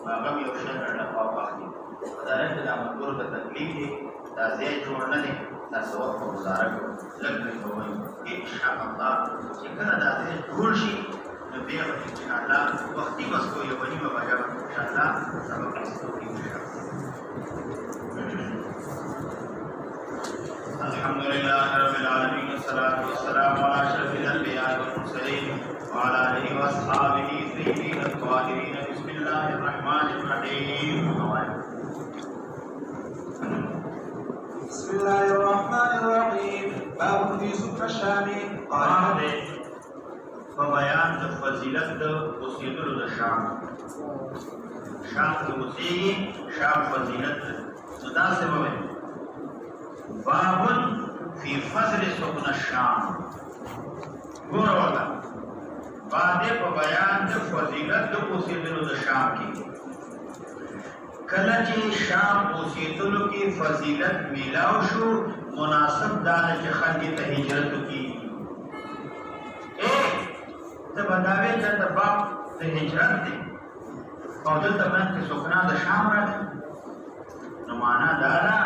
هغه یو شی نه واخلي دا نه د امر ته تکلیف دی دا ځای جوړ نه دی تاسو وخت گزاره کړئ لږ لږ ووایئ ان شاء الله چې کله دا ځای جوړ شي نو بیا به ان شاء الله وختي بس کو یو نیمه بجه به ان شاء الله سبق ایستو ان شاء الله. الحمد لله رب العالمين والصلاة والسلام على أشرف الأنبياء والمرسلين وعلى آله وأصحابه الطيبين الطاهرين. بسم الله الرحمن الرحيم. بسم الله الرحمن الرحيم. باب في سفر الشام. قال فبيان فضيلة اوسېدلو د شام. شام کې اوسېږي، شام فضیلت نو داسې به وایي باب فی فضل سکن الشام. ګوره ورته باب په بیان د فضیلت د اوسېدلو د شام کې. کله چې شام اوسېدلو کې فضیلت میلاو شو مناسب دا ده چې خلک ته هجرت وکړي. ته به دا وایې چې د باب د هجرت دی او دلته باندې سکنا د شام راځي نو معنا دا ده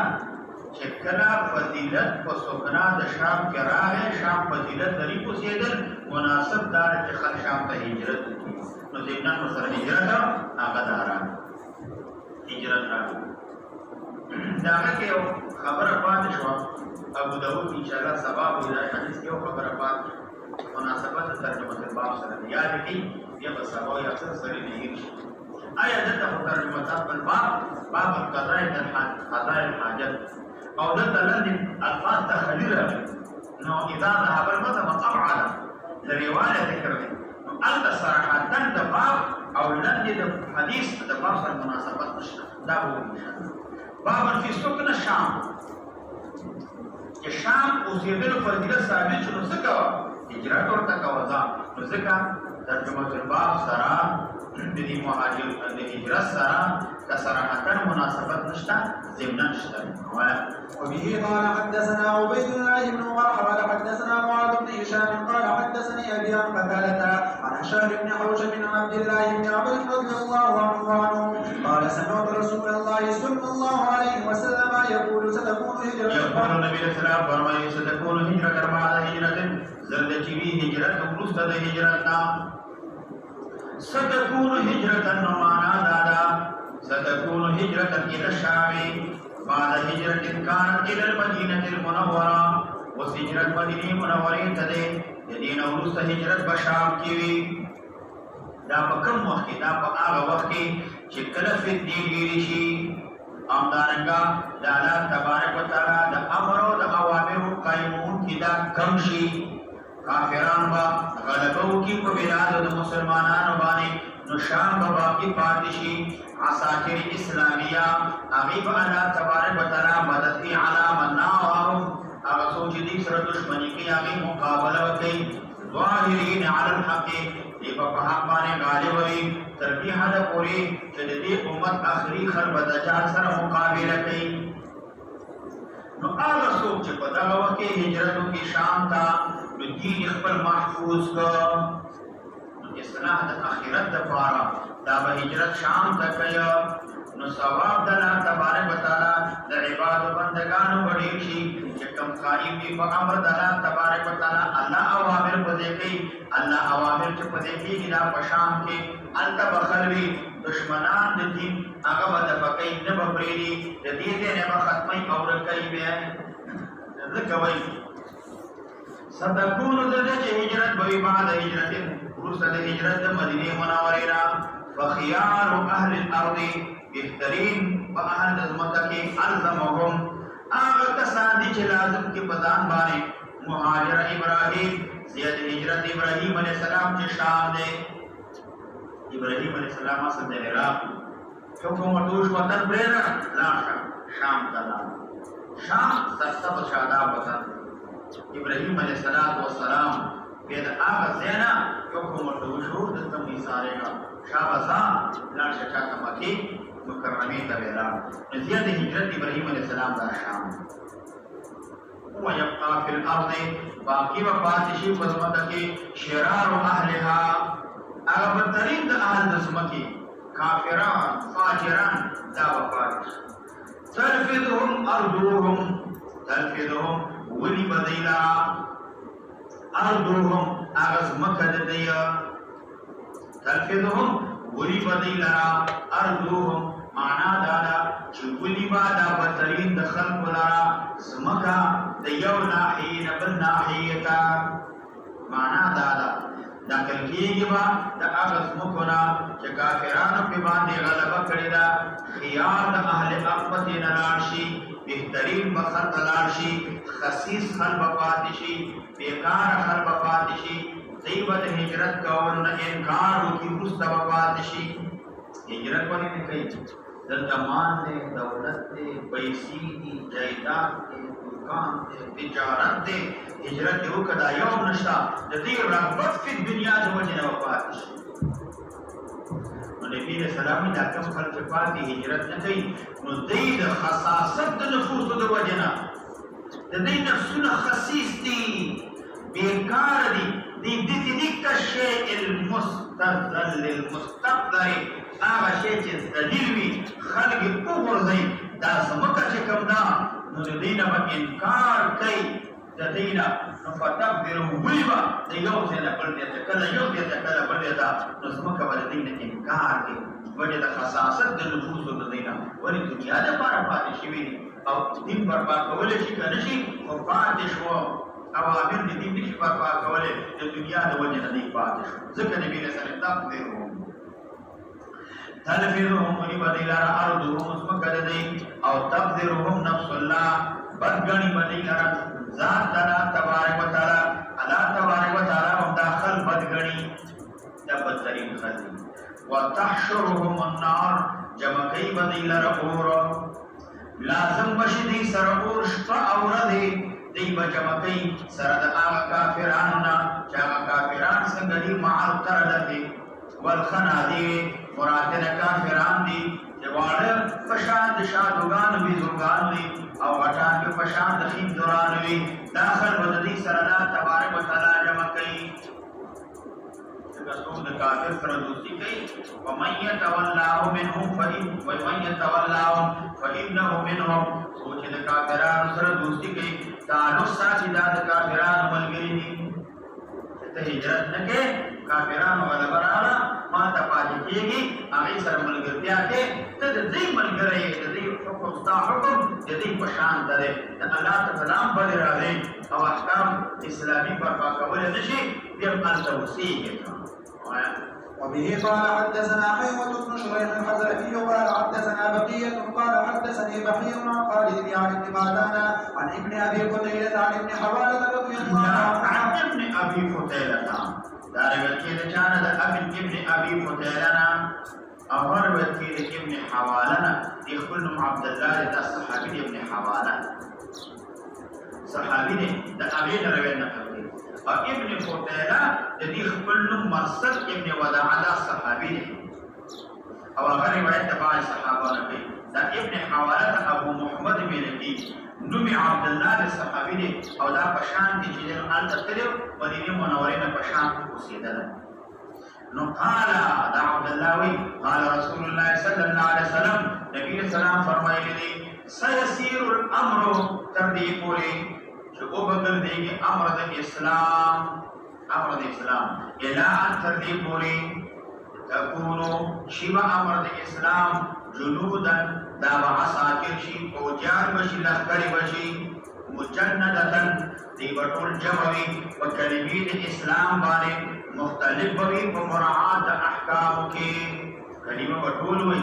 چې کله فضیلت په سکنا د شام کې راغی شام فضیلت لري اوسېدل مناسب دا ده چې خلک شام ته هجرت وکړي نو ضمناً ورسره هجرت هغه دا راغی هجرت راغی. د هغه کې یو خبره پاتې شوه ابو داود انشاءالله سبا به دا حدیث کې یو خبره پاتې مناسبت ترجمه الباب سره یاد کړئ بیا به سبا یې اکثر سره لیږي. آیا دلته خو ترجمه الباب باب قضاء الحاجت او دلته لاندې الفاظ تخلیل راغلي نو اذا ذهب المذهب ابعد لروايه ذکر دی نو هلته صراحتا د باب او لاندې د حدیث د باب سره مناسبت نشته. دا به وایي باب فی سکن الشام چې شام اوسېدلو فضیلت ثابت شو نو څه کوه هجرت ورته کوه نو ځکه ترجمه الباب سره د دې مهاجر د هجرت سره د صراحتا مناسبت نشته ضمنا نشته. وبه قال حدثنا عبيد الله بن عمر قال حدثنا معاذ بن هشام قال حدثني ابي عن قتادة عن هشام بن حوشب بن عبد الله بن عمرو رضي الله عنه قال سمعت رسول الله صلى الله عليه وسلم يقول ستكون هجرة. يقول النبي صلى الله عليه وسلم فرمایي ستكون هجرة بعد هجرة زرد چوي هجرت وروسته د هجرت نه ستكون هجرة معنا دادا ستكون هجرة إلى الشام بعد هجرة كانت إلى المدينة المنورة وهجرة مدينة منورة تدي يدين ورسط هجرة بشام كيوي دا په کوم وخت کې دا په هغه وخت کې چې کله فتنې ډېرې شي همدارنګه د الله تبارک وتعالی د امر او د اوامرو قایمونکي دا کم شي کافران با غلبه وکړي په بلادو د مسلمانانو باندې نو شام به باقي پاتې شي عساکر اسلامیه هغې به الله تبارک وتعالی مدد کوي علی من ناوهم هغه څوک چې دوی سره دښمني کوي هغې مقابله وکړي ظاهرین علی الحق دی په حق باندې غالب وي تر دې حده پورې چې د دې امت آخري خر به دجال سره مقابله کوي. نو هغه څوک چې په دغه وخت کې هجرت وکړي شام ته نو دین خپل محفوظ کړه نو اصلاح د آخرت دپاره دا به هجرت شام ته کوي نو ثواب د الله تبارک وتعالی د عبادو بندګانو به ډېر شي چې کوم قایم دي په امر د الله تبارک وتعالی الله اوامر په دې کوي الله اوامر چې په دې کېږي دا په شام کې هلته به خلوي دشمنان د دین هغه به دفع کوي نه به پرېږدي د دې ځای نه به ختموي او ورکوي بیا ځکه وایي ستكون دده چې هجرت به وي بعد هجرت وروسته د هجرت د مدینې منورې نه فخيار اهل الارض بهترین په اهل د ځمکه کې الزمهم هغه کسان دي چې لازم کې په ځان باندې مهاجر ابراهیم زیاد هجرت ابراهیم علیه السلام چې شام دی ابراهیم علیه السلام اصل د عراق حکم ورته وشو وطن پرېږده لاړ شام ته لاړ شام سرسبز شاداب وطن ابراهیم علیه السلام بیا د هغه ځای نه حکم ورته وشو دلته مو ایسارېږه شابه ځه لاړ شه چاته مکې مکرمې ته به لاړ نو زیات هجرت ابراهیم علیه السلام دا شام ويبقى في الارض باقي وفاتي شي په ځمکه کې شرار اهلها هغه بدترین د اهل د ځمکې کافران فاجران دا وفات تلفظهم ارضهم ولی بدیلا ارضهم اغز مکد دیا تلفظهم ولی بدیلا ارضهم معنا دادا چې ولی با دا بدترین د خلق لرا زمکا د یو ناحیه نه بل ناحیه تا معنا دادا دا کلکیږي با د هغه زمکونه چې کافرانو په باندې غلبه کړې ده خيار د اهل عقبت نه لاړ شي بهترین بخت لاړ شي خصیص خلق پاتې شي بیکار خلق پاتې شي دیو د هجرت کولو نه انکار وکړي مستوى پاتې شي هجرت ولې نه کوي دلته مال دی دولت دی پیسې دي جایداد دی دکان دی تجارت دی هجرت یو کدا یو نشتا د دې رغبت په دنیا د وجه نه وفات شي نو نبی رسول الله دا کوم خلک پاتې هجرت نه کوي نو دې د خصاصت د نفوس د وجه نه د دې نفسونه خصیص دي بیکار دي دې کشیء المستذل المستقدر هغه شی چې ذلیل وي خلک وګرځي دا زمکه چې کوم ده نو د دې نه انکار کوي د دې نه فتقدر ویبا د یو ځای نه بل ځای ته کله یو ځای ته کله بل ځای ته نو زمکه به د دې نه انکار کوي وجه د خصاصت د نفوسو د دې نه ولې دنیا لپاره پاتې شوي دي او دین برباد کولی شي که نه شي خو پاتې شو اوامر د دین نشي برباد کولی د دنیا د وجه نه دی پاتې شو ځکه نبي رسول الله تلفظهم ونبدي لرا أرضهم اسمك لدي أو تقدرهم نفس الله بدغني بدي لرا ذات الله تبارك وتعالى الله تبارك وتعالى داخل بدغني دبترين خلق وتحشرهم النار جمعكي بدي لرا اور لازم بشدي سرور شفا أورده دی بجمعكي سرد آغا كافراننا جاغا كافران سنگدي معال تردده والخنادي مراتب کافران دي جوړ پشان د شادوغان وی زوغان وی او غټان په پشان د خین دوران وی داخل بددي سره الله تبارک وتعالى جمع کوي څنګه څوک د کافر سره دوستي کوي ومن يتولاه منهم فإنه منهم سوچ د کافرانو سره دوستي کوي تعلق ساتي د کافرانو ملګری دي ته هجرت نه کې کافرانو ولا براله ما ته پاتې کېږي هغې سره ملګرتیا کې ته د دې ملګری د دې حکم ستا حکم د دې په شان ده د الله تعالی باندې راغلی او احکام اسلامي برپا کولی نه شي بیا هلته اوسېږي وبه قال حدثنا حيوة بن شريح الحزرمي قال حدثنا بقية قال حدثني بحير عن خالد بن بن معدان عن ابن ابي قتيلة عن ابن حوالة رضي الله عنه عن ابن ابي قتيلة دارك كده كان ابن ابي قتيلة أمر وكيل ابن حوالنا يخبرهم عبد الله ده صحابي ابن حوالة صحابي ده أبين روينا قبل ابن قتيلة ده يخبرهم مرصد ابن وداع ده صحابي أو أغير رواية تبع الصحابة نبي ده ابن حوالة أبو محمد بن نبي نومي عبد الله ده صحابي أو ده بشان دي جدر حال تقلب وديني منورين بشان وسيدة نو قال دا عبد الله وی قال رسول الله صلی الله علیه وسلم نبی اسلام فرمایلی دی سيسير الامر تردی پوری چې او بدل دیږي امر د اسلام الى ان تردی پوری تكونو شیوا امر د اسلام جنودا دا عساکر شي او جار بشي لخري بشي مجنددن دی بطول جمعوی و کلمی د اسلام باندې مختلف بوي په مراعات احکام کې کلمه بطول وي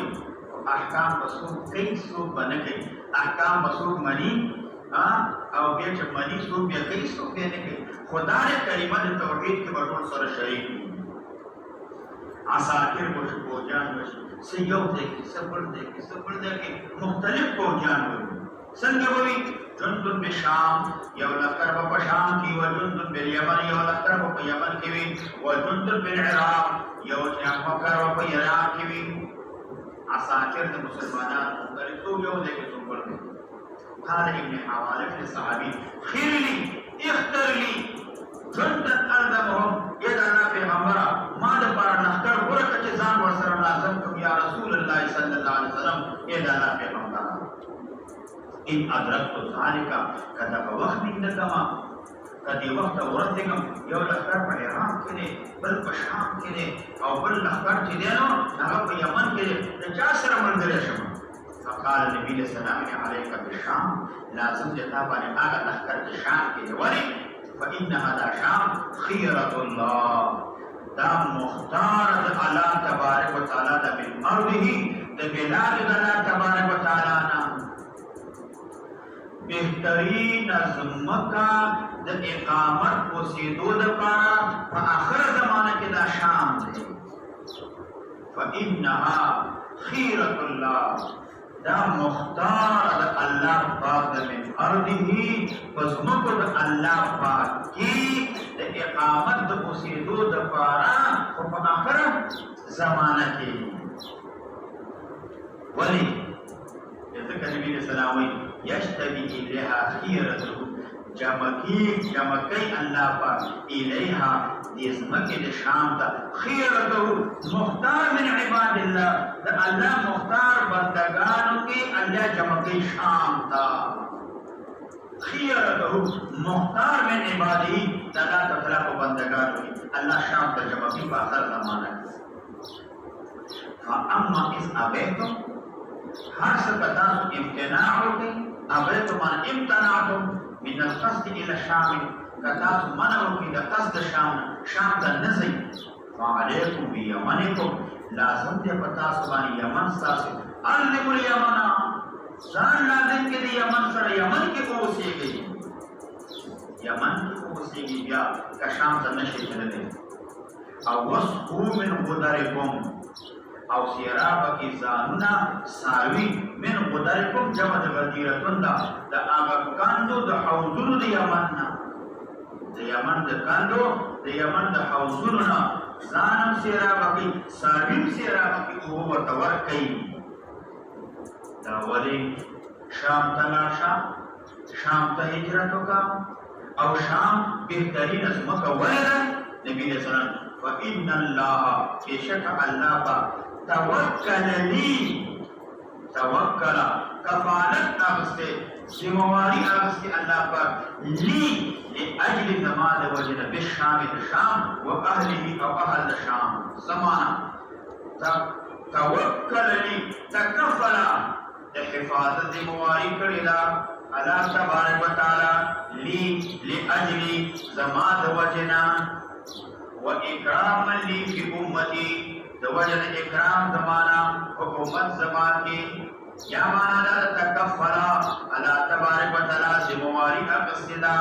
احکام بسوک کئی سوک بنکي احکام بسوک منی او بیا چې منی سوک بیا کئی سوک بیا نکي خدا نے کلمه د توحید کې بطول سره شریک عساکر بشي پوجان بشي سیو دیکھي سبر دیکھي مختلف پوجان بشي څنګه وي جند بالشام یو لخر په شام کې و جند بالیمن یو لخر په یمن کې وي و جند بالعراق یو لخر په عراق کې وي عساکر د مسلمانانو مختلف یو دی کې څومره قال ابن حوالة بن صحابي خير لي اختر لي جند الارضهم يدنا في غمرة ما د پر لخر ورکه ځان ورسره لازم کوم یا رسول الله صلی الله علیه وسلم اے د الله پیغمبر ان ادرکت ذالک کدا په وخت کې دما کدی وخت ورتګم یو لخر په عراق کې دی بل په شام کې دی او بل لخر چې دی نو هغه په یمن کې دی د چا سره منځره شم فقال نبی صلی الله علیه بالشام لازم دې تا باندې هغه لخر چې شام کې دی ولی فانها دا شام خیرة الله دا مختار د الله تبارک وتعالى د من ارضه د بلاد د الله تبارک وتعالى نه بهترین ازمکا د اقامت اوسېدو دپاره په آخر زمانه کې دا شام دی فانها خیرة الله دا مختار د الله پاک د من ارضه په ځمکو د الله پاک کې د اقامت د اوسېدو دپاره خو په آخر زمانه کې ولې ځکه نبي علیه السلام وایي یشتبی الیها خیرته جمکی الله پاک الیها دې ځمکې د شام ته خیرته مختار من عباد الله د الله مختار بندگانو کې الله جمکی شام ته خیرته مختار من عباده د الله تعالی په بندگانو کې الله شام ته جمکی په آخر زمانه کې فاما اذ ابیتم هر څه که تاسو امتناع وکړئ ابیتم ان امتنعتم من القصد الى الشام که تاسو منع وکړئ د قصد شام ته نه ځئ فعلیکم بیمنکم لازم دی په تاسو باندې یمن ستاسو علموا الیمن ځان لازم کې د یمن سره یمن کې اوسېږئ یمن کې اوسېږئ بیا که شام ته نشئ تللی او وسقوا من غدرکم او سیرابا کی زانونا ساوی من قدرکم جمع د غدیرتون دا د آغا کاندو د حوضونو د یمن نا د یمن د کاندو د یمن د حوضونو نا زانم سیرابا کی ساویم سیرابا کی او ورتور کئی دا ولی شام تلاشا شام تا هجرتو کا او شام بہترین اسمکا ولدا نبی علیہ السلام فإن اللہ بشک اللہ با توکل لی توکل کفالت اغسطے ذمواری اغسطے اللہ پر لی لأجل زمان وجد بالشام شام و اہلی او اہل شام زمانہ توکل لی تکفلا حفاظت ذمواری کردہ اللہ تبارک و تعالی لی لأجل زمان وجنا و اکراما لی فی امتی دوجد اکرام زمانہ حکومت زمان کی یا مانا دا تکفلا اللہ تبارک و تعالی ذمواری اقصدا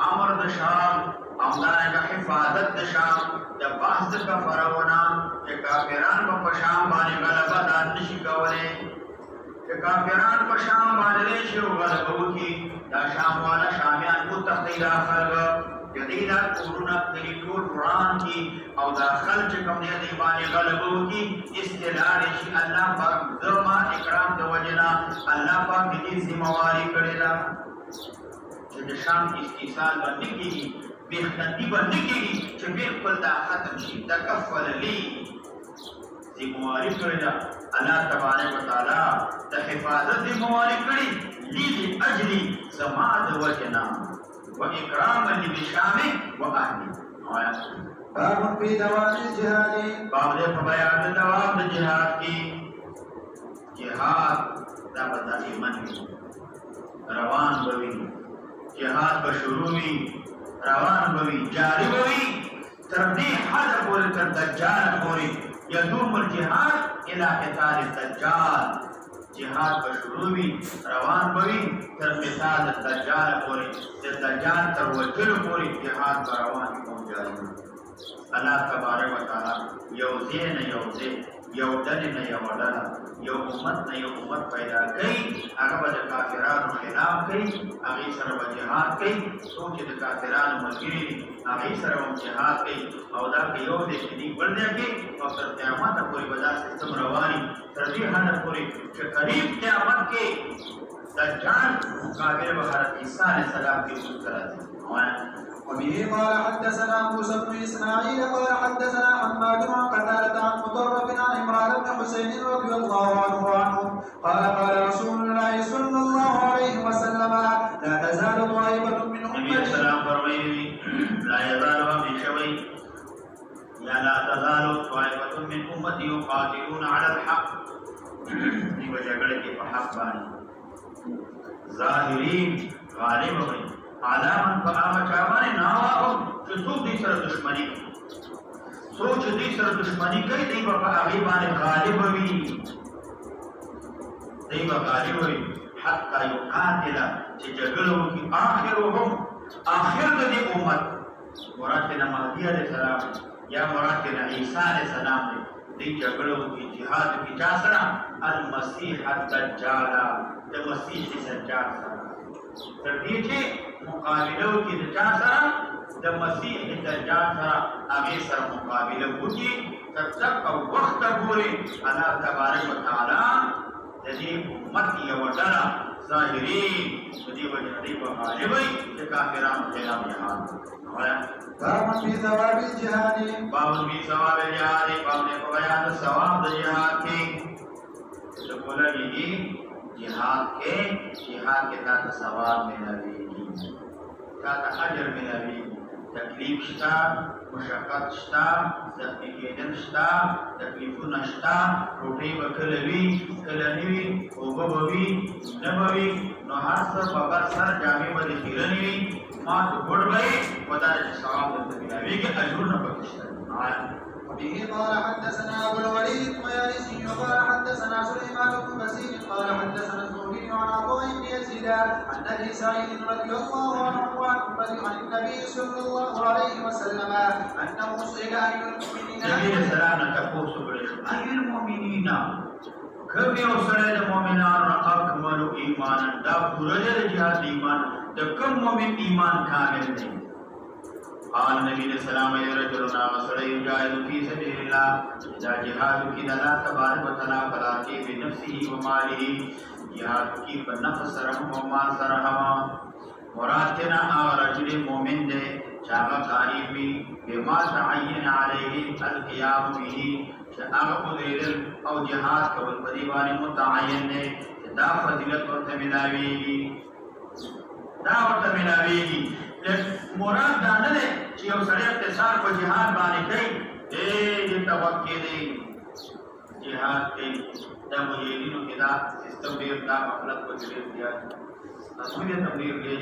امر دشام امدانے کا حفاظت دشام یا باس کا فرونا کہ کافران کو پشام بانے غلبہ دان نشی کولے کہ کافران کو شام بانے لیشی و غلبہ کی دا شام والا شامیان کو تخیل آخر جدیدہ قرون اکتری ٹول قرآن کی او داخل چکم نے دیبانی غلبوں کی استدار شی اللہ پاک ذرما اکرام دو وجنا اللہ پاک دیدی زمواری کردہ چھے شام استحصال بننے کی گی بیختندی بننے کی گی چھے بیخفل دا ختم شی تکفل لی زمواری کردہ اللہ تبارک و تعالی دا حفاظت زمواری کردی لی اجلی زمان دو وجنا وإكراما لبشام وأهله. باب في دوام الجهاد. باب دے بیان دوام الجهاد کی جهاد دا بدائی منوی روان بوی جهاد بشروعی روان بوی جاری بوی تردی حد پوری تر دجال پوری یدوم الجهاد الى قتال الدجال جهاد بشروعی روان بوی تر قتال الدجال پوری دجال تر وجل پوری جهاد بروان کون جاری اللہ تبارک و تعالی یوزے نہ یوزے یو ڈل نہ یو ڈل یو امت نہ یو امت پیدا کئی اگر د کافرانو خلاف کئی اگی سر و جہاد کئی سوچ د کافرانو ملگری اگی سر و جہاد کئی او دا کہ یو دے شدی بڑھ دے کے اور سر قیامت پوری وجہ سسٹم روانی تردی حد پوری کہ قریب قیامت کے دجال مقابل بحرت عیسیٰ علیہ السلام کی وجود کرا دی وبه قال حدثنا موسى بن اسماعيل قال حدثنا حماد عن قتادة عن مطرف عن عمران بن حسين رضي الله عنه قال قال رسول الله صلى الله عليه وسلم لا تزال طائفة من نبی السلام فرمایلی لا يزال في شوي یا لا تزال طائفة من امتي يقاتلون على الحق دی وجګړه کې په حق باندې ظاهرین غالب وي عالمان په هغه چا باندې ناواهم چې څوک دې سره دښمني سوچ دې سره دښمني کوي دی په هغه باندې غالب وي دی په غالب وي حتى يقاتل چې جګړه وکړي آخر د دې امت مراد نه مهدی علیه السلام یا مراد نه عیسی علیه السلام دی جګړه وکړي جهاد کې چا سره المسیح الدجال د مسیح دجال سره تر دې چې مقابله وکړي د چا سره د مسیح دجال سره هغه سره مقابله وکړي تر څو وخت پورې الله تبارک وتعالى د دې امت یو ډله ظاهرین د دې وجه دې په غالب وي چې کافرانو خلاف جهاد باب في ثواب الجهاد باب في ثواب الجهاد باب نے بیان ثواب د جهاد کې چې کولای جهاد کے تحت ثواب ملویگی تحت اجر ملویگی تکلیف شتا مشقت شتا زخمی کېدل شتا تکلیفونه شتا روټۍ به کله وي کله نه وي اوبه به وي نه به وي نو هر څه په بر سر جامې به دې خیرنې وي مات ګوډ به یې و دا چې ثواب درته ملویږي اجرونه پکې شته وبه قال حدثنا ابو الوليد الطيالسي قال حدثنا سليمان بن بشير قال حدثنا الزهري عن عطاء بن يزيد عن ابي سعيد رضي الله عنه عن النبي صلى الله عليه وسلم انه سئل اي المؤمنين نبی السلام تفوس اي المؤمنين كم يوصل المؤمنان اكمل ايمانا دا پورا جهاد ایمان د کوم مؤمن ایمان کامل دی قال نبی علیہ السلام رجلنا وسړی یجاهد فی سبیل الله دا جهاد کی د الله تبارک وتعالى فلا کی بنفسه و ماله جهاد کی په نفس سره او مال سره هوا مراتنا او رجل مؤمن دے چاغه قائمی بما تعین علیه القیام به چاغه قدرت او جهاد کول په دی باندې متعین نه دا فضیلت ورته ملاویږي مراد دا نه دی چې یو سړی اقتصار په جهاد باندې کوي دې توکل دی جهاد کوي دا مجاهدینو کې دا سیستم ډېر دا مطلب په ډېر زیات تاسو دې تبلیغ کې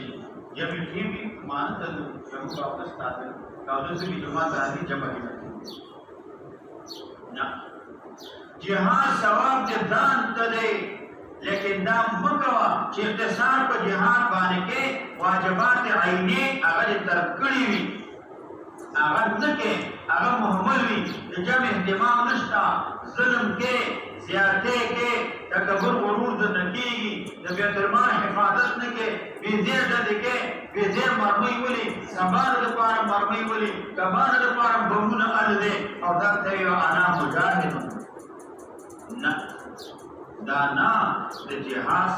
جب یې بھی مان ته جمع واپس تاسو کاوځي چې جمعه راځي جمع کیږي نه جهاد ثواب دې ځان ته دی لیکن دا مکوا چې اقتصار په جهاد باندې کې واجبات عینی هغه ترکړی وي هغه نه کې هغه محمل وي د جمع اهتمام نشتا ظلم کې زیاتې کې تکبر غرور د نکېږي د بیت المال حفاظت نه کې ویزه د کې ویزه مرمۍ ولي سبان د پاره مرمۍ ولي کبان د پاره بمونه ال دې او دا ته یو انا مجاهد نه دا نا د جهاد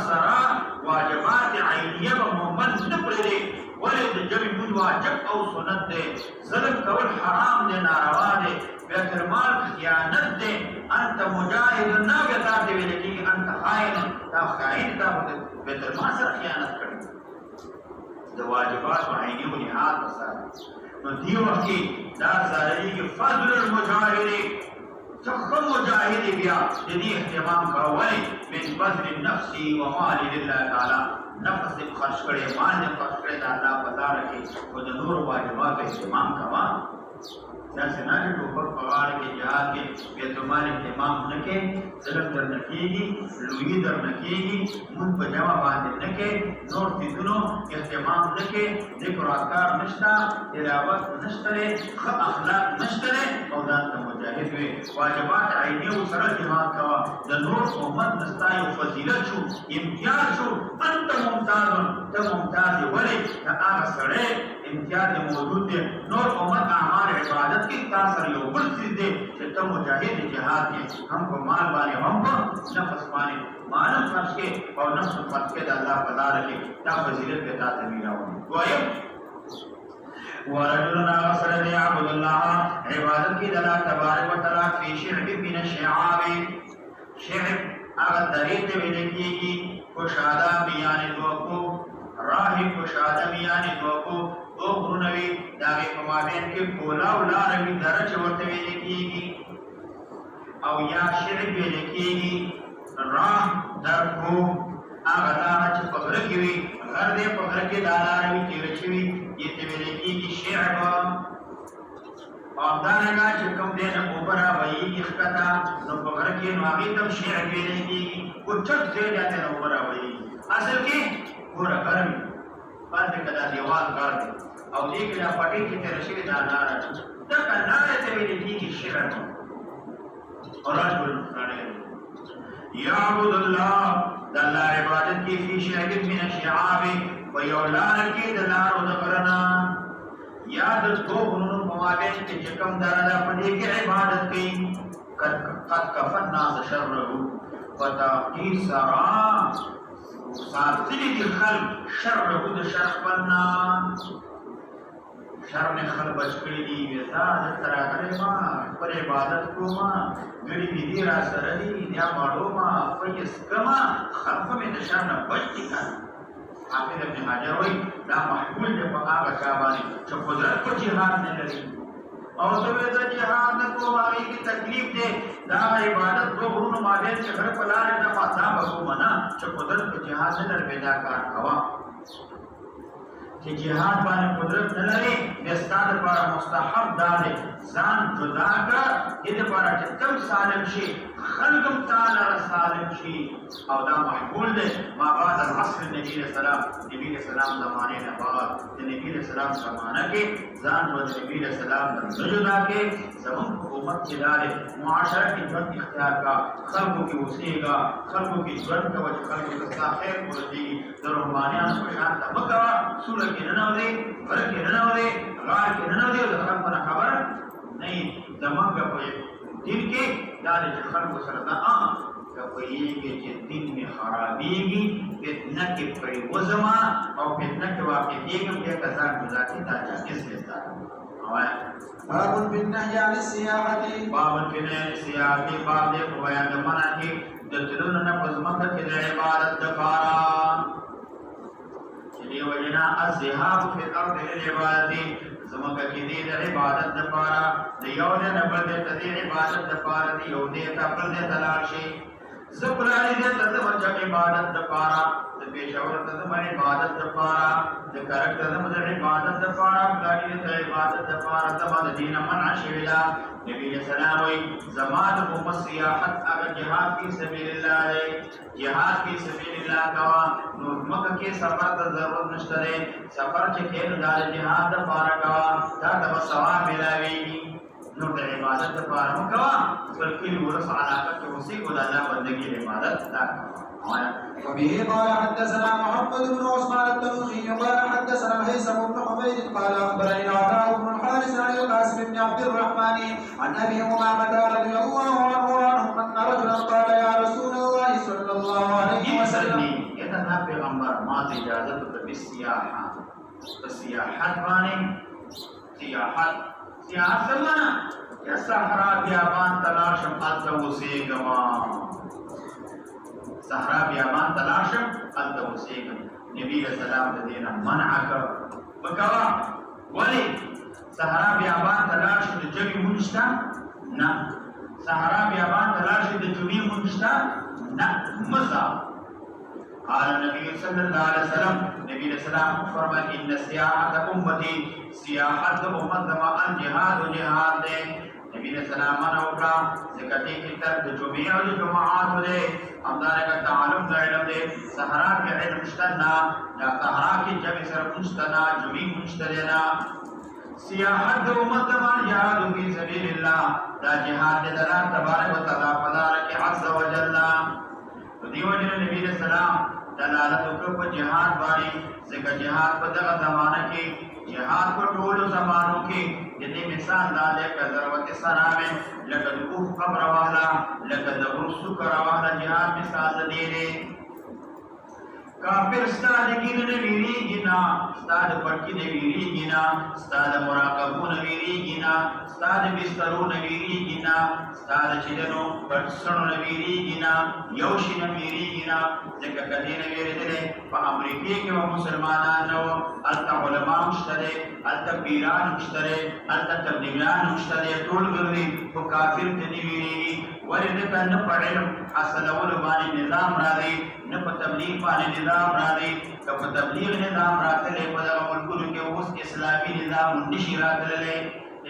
سرا واجبات عینیه و محمد نه پرې ولې د جمع بود واجب او سنت ده ظلم کول حرام ده ناروا ده بیت المال خیانت ده انت مجاهد نه وتا دی ویل کی انت خائن تا خائن تا بیت المال سره خیانت کړي د واجبات عینیه و جهاد سره نو دی وخت دا ظاهری کې فضل المجاهد تخم مجاهد بیا دې اهتمام کاوه من بذل النفس ومال لله تعالی نفس دې خرج کړي مال دې خرج کړي دا الله په لار کې او د نور واجبات اهتمام کوا دا څنګه چې ټوپک په غاړه کې جهاد کې بیت المال اهتمام نه کې ظلم در نه کېږي لوی در نه کېږي مون په جواب باندې نه کې نور دینونو اهتمام نه کې ذکر اذکار نشته تلاوت نشته ښه اخلاق نشته او دا مجاهد وي واجبات عینی او سره جهاد کوا د نور امت نستا یو فضیلت شو امتیاز شو انت ممتاز ته ممتاز ولې دا هغه سره امتیاز موجود دی نور امت اعمال عبادت کی تاثر یو بل چیز دی چې ته مجاهد جهاد کې هم په مال باندې هم په نفس باندې مال خرج کې او نفس خرج کې د الله په لار کې دا فضیلت به تاسو میراو وایم ورجل غسل يعبد الله عبادت کی اللہ تبارک و تعالی فی شعب من الشعاب شعب اگر طریق میں کی کشادہ میان دو کو راہ کشادہ میان دو کو دو غرنوی داغی کمابین کے بولا اولا روی درج ورطوی لکیگی او یا شعب لکیگی راہ در کو آغا داغا چھ پغر کیوی غر دے پغر کے دالا روی تیرچوی یہ تیوی لکی شعب اور دارنگا چکم دینا اوپرا وئی اخکتا نو پغر کے نو آگی تم شعب لکی کچھت دے جاتے نو اوپرا وئی اصل کی پورا کرمی پاندے کدا دیوال کر دے او دیکھ لیا پٹی کی تیرشی دا نارا تکا نارا تیوی لکی شعب اور رجل نارے یعبد اللہ دلہ عبادت کی فی شعب من الشعاب ویولان کی دلار دقرنا یاد دو غنون ممابین کے چکم دادا پڑے کی عبادت کی قد کفن ناس شرہو فتاقی سرا ساتلی دی خلق شرہو دا شرح بننا شرم خل بچکڑی دی ویزاد ترا کرے ماں پر عبادت کو ماں گڑی بھی دیرا سردی دیا مارو ماں فیس کما خلف میں دشارنا بچتی کن حافظ ابن حجر ہوئی دا محبول جب آگا چابانی چو قدرت کو جہاد نے لگی اور تو ویزا جہاد نکو آگئی کی تکلیف دے دا عبادت کو برون مادین کے گھر پلارے دا پاتا بگو منا چو قدرت کو جہاد نے لر بیدا کار کوا کہ جہاد بانے قدرت نلرے بیستاد پارا مستحب دارے زان جدا کر یہ پارا جتم سالم شی خلقم تعالی سالم شی او دا محبول دے ما بعد العصر نبی علیہ السلام نبی علیہ السلام زمانے نباد نبی علیہ السلام زمانہ کے زان و نبی علیہ السلام نجدا کے زمان حکومت کے دارے معاشرہ کی جوت اختیار کا خلقوں کی وسیع کا خلقوں کی جوت کا وجہ خلقوں کا ساخیر مرجی در رحمانیان کو شانتا مکہ سورہ کی ننو دے غرق کی ننو دے غار کی ننو دے اور خلق پر خبر نہیں زمان کا کوئی دن کے دارے خلق کو سرطا کوئی کہ دن میں خرابی گی فتنہ کے پڑی وزما اور فتنہ کے واقع دیگم کے کزار گزاتی تاجا کس لیتا باب فی النہی عن السیاحتی باب فی النہی عن السیاحتی باب دے کو بیان دمانا کی دلتلون نفذ مکہ کی عبادت دفارا چلی وجنا الزحاب فی الارض العبادتی زمکہ کی دید عبادت دفارا دیو دے نبر دے تدیر عبادت دفارا دیو دے تبر دے تلاشی زبرانی دے تدم جب عبادت دفارا پیشور تدم عبادت دفارا ذکرک تدم عبادت دفارا گاڑی دے عبادت دفارا تباد دین منع شویلا نبی علیہ السلام ہوئی زمان محمد سیاحت اگر جہاد کی سبیل اللہ ہے جہاد کی سبیل اللہ کوا نور مکہ کے سفر تا ضرورت نشترے سفر چکے دار جہاد دفارا کوا تا تب سواب ملاوی نور دا عبادت دفارا مکوا بلکل ورس علاقہ کے اسی کو دا بندگی عبادت دا وبه قال حدثنا محمد بن عثمان التنوخي قال حدثنا الهيثم بن حميد قال اخبرني العطاء بن الحارث عن القاسم بن عبد الرحمن عن ابي امامه رضي الله عنه عنهم ان رجلا قال يا رسول الله صلى الله عليه وسلم يتنا پیغمبر ما اجازت بالسیاحه السیاحت معنی سیاحت سمانا یا صحرا بیابان تلاشم التوسی گما صحرا بیابان تلاشم التوسیق نبی علیہ السلام دینا منع کر بکوا ولی صحرا بیابان تلاشم جمی منشتا نا صحرا بیابان تلاشم جمی منشتا نا مزا قال النبي صلى الله عليه وسلم نبی علیہ السلام فرمائے ان سیاحت امتی سیاحت امت دماء جہاد و جہاد دے نبی علیہ السلام منع اکرا ذکرتی کی طرف جمعی و جمعات دے امدارے کا تعلق دا علم دے سہرا کے علم مشتنا یا سہرا کی جمع صرف مشتنا جمعی مشتنا سیاحت دو امت دمان جہاد فی سبیل اللہ دا جہاد دے دلال تبارک و تعالی فدارک عز و جلنا تو دیو جن نبی علیہ السلام دلالت اکر جہاد باری ذکر جہاد پر دغا زمانہ کی جہاد کو ٹول زمانوں کی جتنی مثال دالے کا ضرورت سرا میں لقد اوف قبر والا لقد غرسو کر والا جہاد مثال دے کافر ستاد گین نویری گینا ستاد پٹکی نویری گینا ستاد مراقبو نویری گینا ستاد بسترو نویری گینا ستاد چدنو پٹسنو نویری گینا یوشی نویری گینا ذکر کدی نویری دلے پا امریکی کے وہ مسلمانان نو التا علماء مشترے التا پیران مشترے التا تبلیغان مشترے طول گردی تو کافر تنویری ولدکا نپڑھن حسن علمانی نظام را دی نپ تبلیغ پانے نظام را دی کپ تبلیغ نظام را تلے پدا ملکل کے اس اسلامی نظام نشی را تلے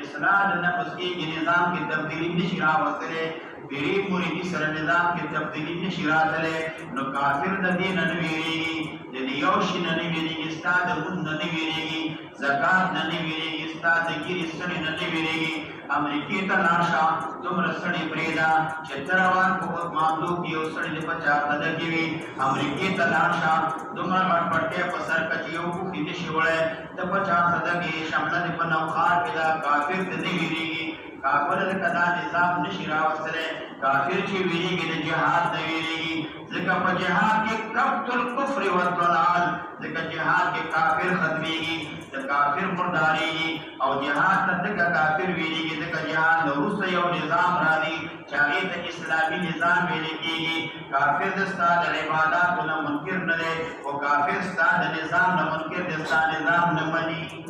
اسناد نفس کی نظام کی تبدیلی نشی را وستلے غریب مریدی سر نظام کی تبدیلی نشی را تلے نو کافر ددی ننویریگی ددی یوشی ننویریگی استاد خود ننویریگی زکاة ننویریگی استاد گیری سنی ننویریگی امریکی تا ناشا تم رسنی پریدا چتروان کو معاملو کی سنی دے پچا قدگیوی امریکی تا ناشا تم رمٹ پٹے پسر کچیو کو کی نشوڑے تا پچا قدگی شملہ دے پنوخار پیدا کافر تنویریگی کافر کدا نظام نشی راوستلے کافر چی ویریگی دے جہاد نویریگی ذکر پا جہاد کے قبط الکفر والضلال ذکر جہاد کے کافر ختمیگی کافر مرداریگی او جہاد تدکا کافر ویریگی ذکر جہاد نروس یو نظام رادی چاہیت اسلامی نظام ویریگی کافر دستاد عبادات و نمنکر ندے و کافر استاد نظام نمنکر دستاد نظام نمانی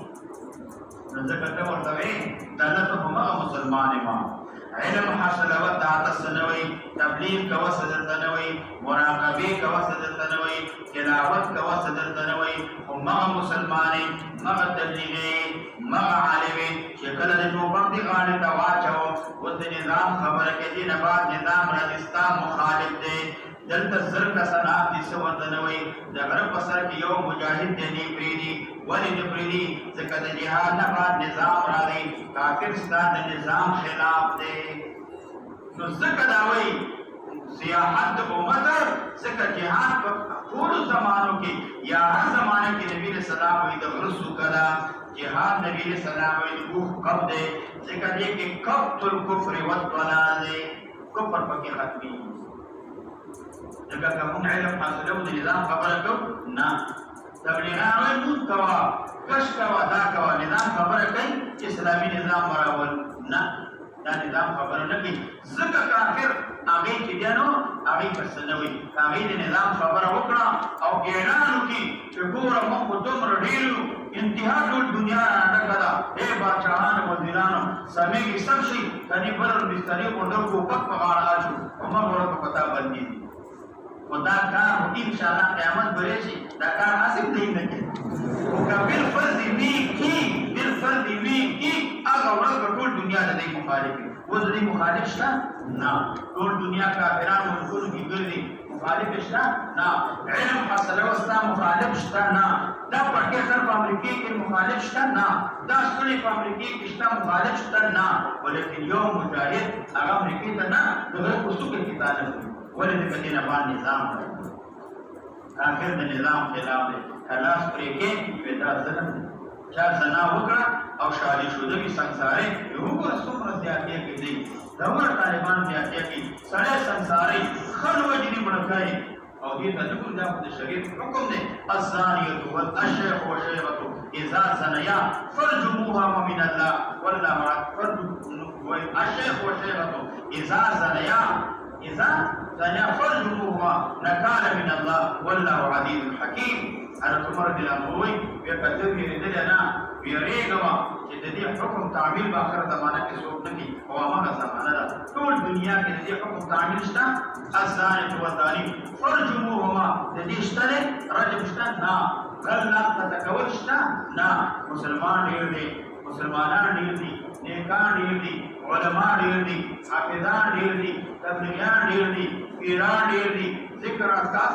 ذکر تورتوے دلت ہما مسلمان امام علم حاصل و تعت السنوی تبلیغ کا وسط التنوی مراقبی کا وسط التنوی تلاوت کا وسط التنوی ہما مسلمان مغا تبلیغی مغا عالمی شکل جو بردی غانی تواچو ود نظام خبر کے دین بعد نظام رجستا مخالف دے دلتا سر کا صنعات دی سوردنوی دغرب پسر کی یو مجاہد دینی پریدی ولی نپریدی زکر جہاد نباد نظام را دی کافر ستاد نظام خلاف دے نو زکر داوئی سیاحت امتر زکر جہاد پر پور زمانوں کی یا ہر زمانے کی نبی علیہ السلام وی دغرسو کدا جہاد نبی علیہ السلام وی دغوف کب دے زکر دے کہ قبط الکفر والضلال دے کفر پکی ختمی جگہ کمون علم حاصلو دا نظام خبرکو نا تبلیغان وی مود کوا کش کوا دا کوا نظام خبرکی اسلامی نظام مراول نا دا نظام خبرنکی ذکر کافر آغی کی دینو آغی پسنوی آغی دی نظام خبر وکڑا او اعلانو کی چکورا مخو دمر ڈیلو انتہا دول دنیا رانا کدا اے بادشاہان وزیرانو سمیگی سب شی کنی برر بستری قدر کو پک پکار آجو امر ورد پتا بندی دی خدا کار ہوتی انشاءاللہ قیامت برے شی دا کار حاصل نہیں نکے کہ بالفرض وی کی اگا ورد کٹول دنیا جدی مخالف ہے وہ جدی مخالف شتا نا ٹول دنیا کافران مخلوق کی گردی مخالف شتا نا علم حاصل وستا مخالف شتا نا دا پڑھے سر امریکی کے مخالف شتا نا دا سنی امریکی کی شتا مخالف شتا نا ولیکن یوم مجاہد اگا امریکی تا نا دغیر کسو کے کتاب ہے ولد کدین بان نظام ہے آخر دا نظام خلاف دے خلاص پریکے پیدا ظلم دے چاہ زنا وکڑا او شادی شدوی سنسارے یہو کو رسوم رضیاتیہ کی دی دور طالبان دیاتیہ کی سڑے سنسارے خل وجنی مڑکائے او دیتا نکل جا خود شریف حکم دے الزانیت والاشیخ وشیرتو اذا زنیا فرجموها ومن اللہ واللہ الشیخ وشیرتو اذا زنیا اذا زنیا فرجموها نکال من اللہ واللہ عزیز الحکیم حضرت عمر رضی اللہ عنہ ویکتر میرے نا ویریگوا کہ ددی حکم تعمیل باخر زمانہ کے صورت نکی قواما کا زمانہ دا طول دنیا کے ددی حکم تعمیل شتا الزانیت والزانی فرجموهما ددی اشترے رجم شتا نا غلط تتکول شتا نا مسلمان دیر دے مسلمانان دیر دی نیکان دیر دی علماء دیر دی حافظان دیر دی تبلیغیان دیر دی پیران دیر دی ذکر اذکار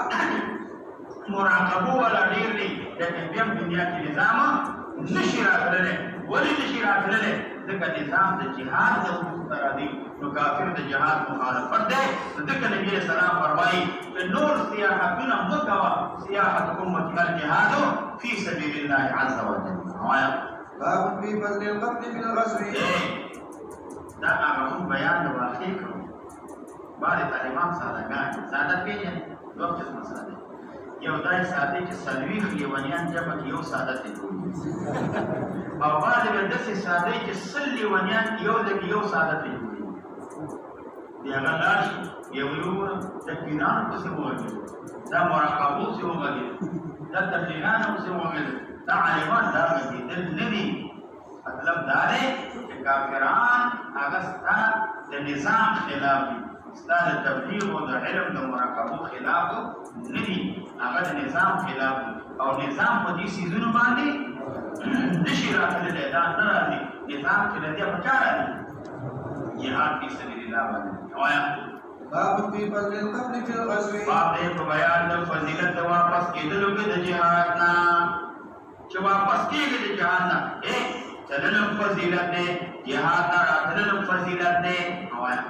مراقبو والا دیر دی لیکن بیم دنیا کی نظام نشیرات للے ولی نشیرات للے ذکر نظام دا جہاد دا مسترہ دی نو کافر دا جہاد مخالفت دے ذکر نبی علیہ السلام فرمائی کہ نور سیاحتنا مکوا سیاحت امت الجہادو فی سبیل اللہ عز و جل ہمایا باب فی فضل القتل من الغزو دا آغاون بیان دا واقعی کرو بار طالبان سادہ گاہ سادہ پیجن دو چیز مسئلہ دے یو دای ساده چې سلویخ لیونیان جمع کې یو ساده ته او بعد به داسې ساده چې سل لیونیان یو ځای یو ساده ته دی هغه لاړ شي یو د پیرانو پسې وغږېد دا مراقبو پسې وغږېد دا تبلیغانو پسې وغږېد دا عالمان دا غږېدل نه دي مطلب دا دی چې کافران هغه ستا د نظام خلاف دي ستا د تبلیغ او د علم د مراقبو خلاف نه دي هغه د نظام خلاف دي او نظام په دې څیزونو باندې نشي راتللی دا نه راځي نظام چې له دې په چا راځي جهاد فی سبیل الله باندې وایا باب فی فضل القتل فی الغزو باب دې په بیان د فضیلت واپس کېدلو کې د جهاد نه چې واپس کېږي د جهاد نه تللم فضیلت دی جهاد نه راتللم فضیلت دی وایا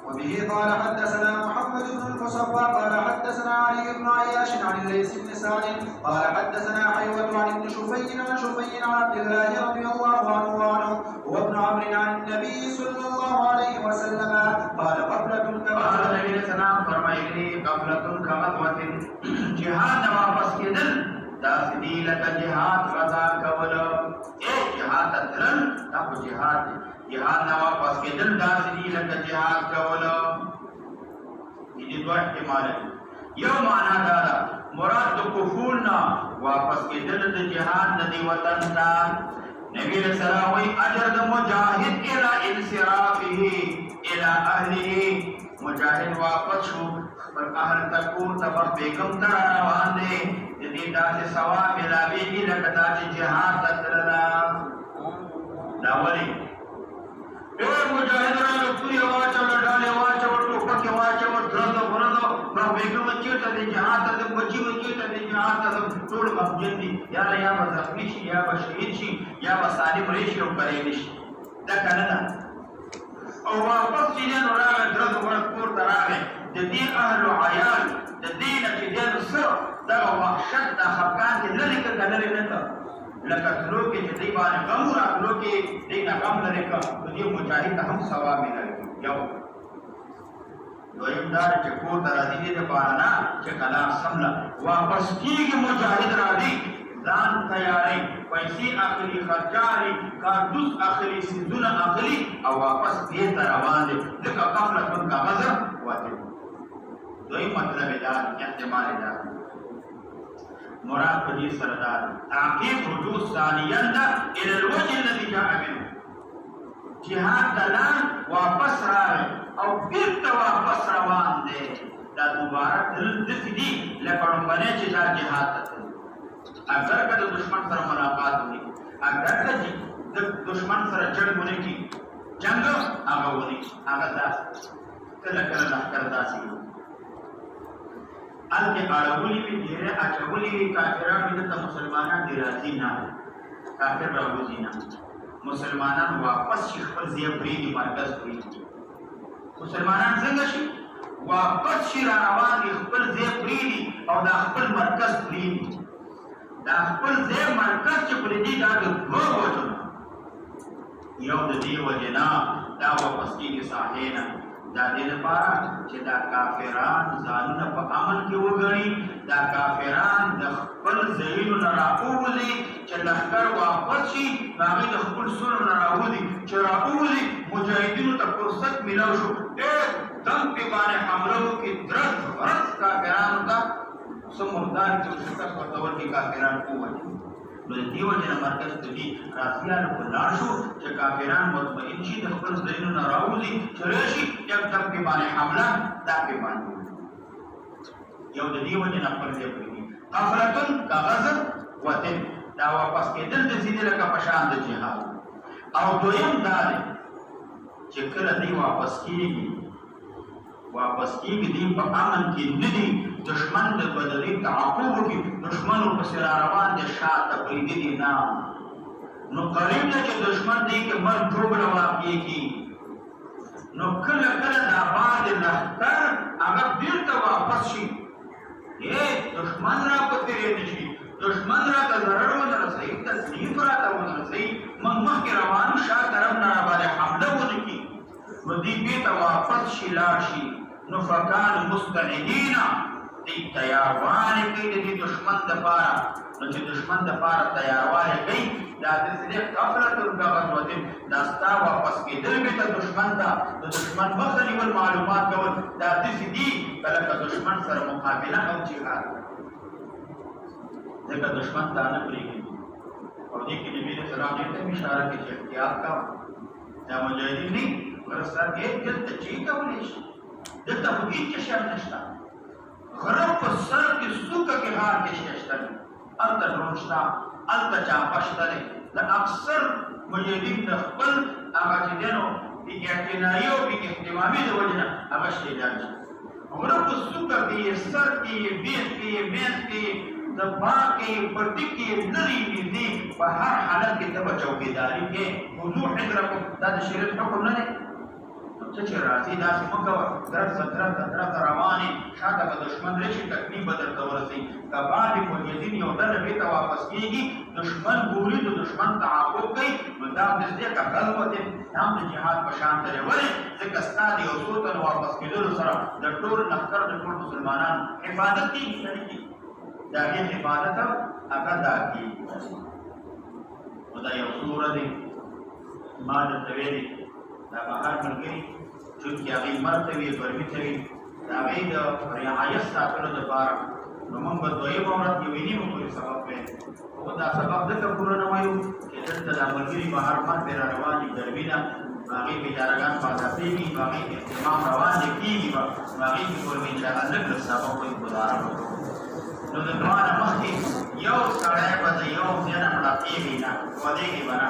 وبه قال حدثنا محمد بن المصفى قال حدثنا علي بن عياش عن الليث بن سعد قال حدثنا حيوة عن ابن شفي عن عبد الله رضي الله عنه وابن عمرو عن النبي صلى الله عليه وسلم قال قبلة قال النبي صلى الله عليه وسلم فرمایلی قبلة كمثوة جهاد واپس کېدل داسې دي لکه جهاد غزا کول جهاد تلل دا خو جهاد دی جهاد نه واپس کېدل داسې دي لکه جهاد کول دې دوه احتمال یو معنا دا ده مراد د کفور نه واپس کېدل د جهاد نه دی وطن ته نبی رسول الله وی اجر د مجاهد الى انصرافه الى اهله مجاهد واپس شو پر اهل تکور تبر بیگم تر روان دی د دې داسې ثواب ملاویږي لکه دا چې جهاد ته تللا دا ولې مجاهد راغلو پوری واچوله ډالې واچوه ټوپکې واچوه درزو برزو نو بیګم چېرته دی جهاد ته ځم بچي مې چېرته دی جهاد ته ځم ټول غمجن دي یاره یا به زخمي شي یا به شهید شي یا به سالم راشي او بریالي شي دا که نه ده او واپس چې دی نو راغی درزو برز کور ته راغی د دې اهلو عیال د دې نه چې دی نو څه دغه وحشت دا خفګان دې لرې کړه که لرې نه کړه لکه تلو کې چې دی باندې غم راتلو کې دی نه غم لرې کړه نو دې مجاهد ته هم ثواب ملوي یو دویم دا چې کور ته راځي دې دپاره نه چې کلام سمله واپس کېږي مجاهد راځي ځان تیاری پیسې اخلي خرچاري کارتوس اخلي سیندونه اخلي او واپس دې ته روان دی ځکه غفلتون کاغذ واجب دویم مطلب دا احتمال دا مراد په دې سره دا تعقیب رجوع ثانیا ده الى الوجه الذي جاء منه جهاد دلان واپس راغی او بیرته واپس روان دی دا دوباره تل داسې دي لکه لومړنی چې دا جهاد ته تلل اگر که د دشمن سره ملاقات ونه کړي اگر که د دشمن سره جنګ ونه کړي جنګ هغه ونه کړي هغه داسې کله کله لښکر داسې وي هلته اړولي وي ډېرې اچولي وي کافران وي دلته مسلمانان دې راځي نه کافر راوځي نه مسلمانان واپس شي خپل ځای پرېږدي مرکز پرېږدي مسلمانان څنګه شي واپس شي را روان دي خپل ځای پرېږدي او دا خپل مرکز پرېږدي دا خپل ځای مرکز چې پرېږدي دا د دوه وجو نه یو د دې وجې نه دا واپس کېږي ساحې نه دا دې لپاره چې دا کافران ځانونه په امن کې وګڼي دا کافران د خپل ځایونو نه راووځي چې لښکر واپس شي نو هغوی د خپل سرو نه راوځي چې راووځي مجاهدینو ته فرصت میلاو شو دم پې باندې حمله وکړي درز غرز کافرانو ته څه مردار چې شکست ورته ورکړي کافران ووځي نو د دې وجې نه مرکز ته دي راسیانو په لاړ شو چې کافران مطمئن شي د خپل ځایونو نه راوځي چې راشي یکدم پې باندې حمله دا پې باندې یو د دې وجې نه خپل ځای پرېږدي غفلتون که غزر وطن دا واپس کېدل داسې دي لکه په شان د جهاد او دویم دا دی چې کله دی واپس کېږي دی په امن کې نه دي دشمن د بدري تعقب وکړي دشمن ورپسې را روان دی شاته پرېږدي دي نه نو قریب ده چې دشمن دی کې مرګ ټوبله واقع کېږي نو کله کله دا بعد لښکر هغه بېرته واپس شي دشمن را په تېرېدی شي دشمن راته ضرر ونه رسوي تکلیف راته ونه رسوي موږ مخکې روان شا طرف نه راباندې حمله ونه کړي نو دوی بېرته واپس شي لاړ شي نو فکان مستعدین دی تیاروالي کوي د دشمن دپاره نو چې دشمن دپاره تیاروالي کوي دا داسې غفلت الغزوة دا ستا واپس کېدل بې ته دشمن ته د دشمن مخه نیول معلومات کول دا داسې دي که لکه دشمن سره مقابله او جهاد ځکه دشمن تا نه پرېږدي او دې کې نبي علیه السلام دې ته اشاره کوي چې احتیاط کوه دا مجاهدین نه غره سر کې دلته چې کولی شي دلته خو هېڅ شی نشته غره په سر کې څوکه کې غار کې شی شته هلته ډرون شته هلته چاپه شته دی د اکثر مجاهدین د خپل هغه چې دی نو بې اعتنایي او بې اهتمامي د وجې نه هغه شهیدان شي غره په څوکه کې یې سر کې یې بیخ کې یې منځ کې یې د باغ کې یې پټي کې یې لرې نږدې په هر حالت کې ته به چوکیداري کې وضوح حضرکم دا د شریعت حکم نه دی څه چې راځي داسې مه کوه درته روانې شاته به دښمن راشي تکلیف به درته ورسوي که بعد مجاهدین یو ډله بېرته واپس کېږي دښمن ګوري د دښمن تعاقب کوي نو دا هم داسې دی که غلوت دا هم د جهاد په شان دی ولې ځکه ستا د یو څو تنو واپس کېدلو سره د ټول لښکر د ټول مسلمانانو حفاظت کېږي که نه کېږي د هغې حفاظت هغه دا کېږي نو دا یو څو ورځې ما درته ویلې دا بهر ملګري چونکې هغې لمر ته وي ګرمي ته وي د هغې د رعایت ساتلو دپاره نو موږ به دویمه ورځ یوې نیمه پورې سبق ویل خو دا سبق ځکه پوره نه وایو چې دلته دا ملګري بهر مر پرې را روان دي ګرمي ده نو هغې بیچارهګان پاڅېږي نو هغې اهتمام روان دی کېږي به نو هغې کې پورې به انشاءالله لږ لږ سبق وایو ګزاره وکړو نو د دعا نه مخکې یو سړی به د یو ځای نه مړه کېږي نه ودېږي به نه